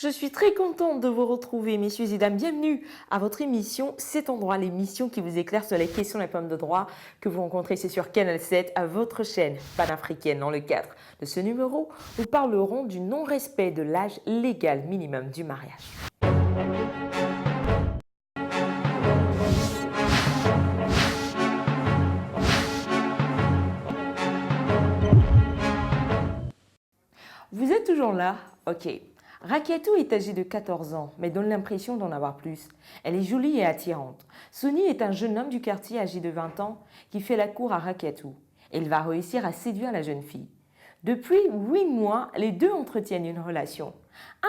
Je suis très contente de vous retrouver, messieurs et dames. Bienvenue à votre émission Cet endroit, l'émission qui vous éclaire sur les questions des pommes de droit que vous rencontrez ici sur Canal 7, à votre chaîne panafricaine. Dans le cadre de ce numéro, nous parlerons du non-respect de l'âge légal minimum du mariage. Vous êtes toujours là? Ok. Rakiatou est âgée de 14 ans, mais donne l'impression d'en avoir plus. Elle est jolie et attirante. Sonny est un jeune homme du quartier âgé de 20 ans qui fait la cour à Rakiatou. Il va réussir à séduire la jeune fille. Depuis 8 mois, les deux entretiennent une relation.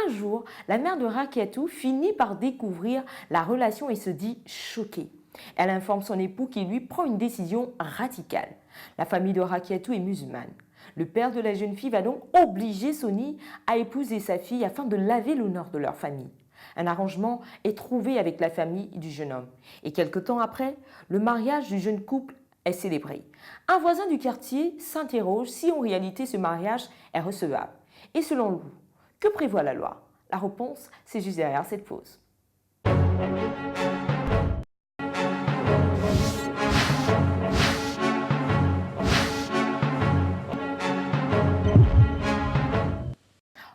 Un jour, la mère de Rakiatou finit par découvrir la relation et se dit choquée. Elle informe son époux qui lui prend une décision radicale. La famille de Rakiatou est musulmane. Le père de la jeune fille va donc obliger Sonny à épouser sa fille afin de laver l'honneur de leur famille. Un arrangement est trouvé avec la famille du jeune homme. Et quelque temps après, le mariage du jeune couple est célébré. Un voisin du quartier s'interroge si en réalité ce mariage est recevable. Et selon vous, que prévoit la loi? La réponse, c'est juste derrière cette pause.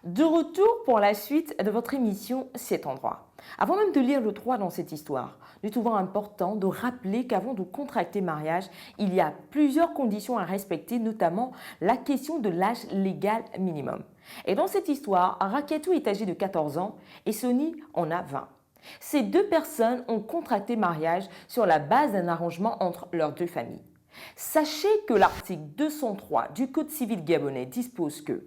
De retour pour la suite de votre émission Cet endroit. Avant même de lire le droit dans cette histoire, nous trouvons important de rappeler qu'avant de contracter mariage, il y a plusieurs conditions à respecter, notamment la question de l'âge légal minimum. Et dans cette histoire, Rakiatou est âgé de 14 ans et Sonny en a 20. Ces deux personnes ont contracté mariage sur la base d'un arrangement entre leurs deux familles. Sachez que l'article 203 du Code civil gabonais dispose que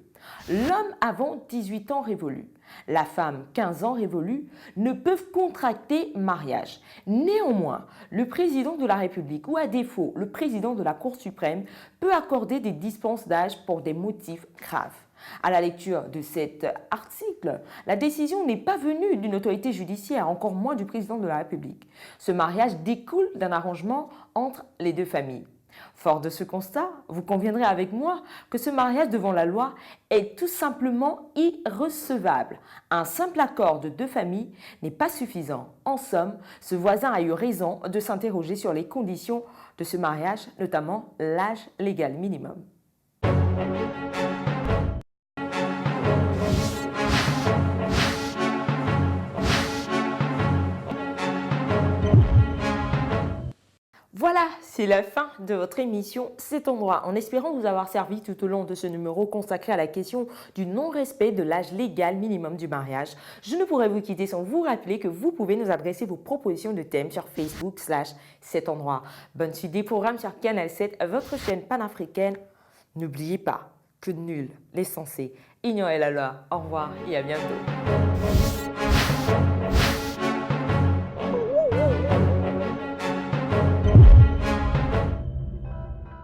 l'homme avant 18 ans révolus, la femme 15 ans révolus ne peuvent contracter mariage. Néanmoins, le président de la République ou à défaut le président de la Cour suprême peut accorder des dispenses d'âge pour des motifs graves. À la lecture de cet article, la décision n'est pas venue d'une autorité judiciaire, encore moins du président de la République. Ce mariage découle d'un arrangement entre les deux familles. Fort de ce constat, vous conviendrez avec moi que ce mariage devant la loi est tout simplement irrecevable. Un simple accord de deux familles n'est pas suffisant. En somme, ce voisin a eu raison de s'interroger sur les conditions de ce mariage, notamment l'âge légal minimum. Voilà, c'est la fin de votre émission Cet endroit. En espérant vous avoir servi tout au long de ce numéro consacré à la question du non-respect de l'âge légal minimum du mariage, je ne pourrais vous quitter sans vous rappeler que vous pouvez nous adresser vos propositions de thèmes sur Facebook/Cet endroit. Bonne suite des programmes sur Canal 7, votre chaîne panafricaine. N'oubliez pas que nul n'est censé ignorer la loi. Au revoir et à bientôt.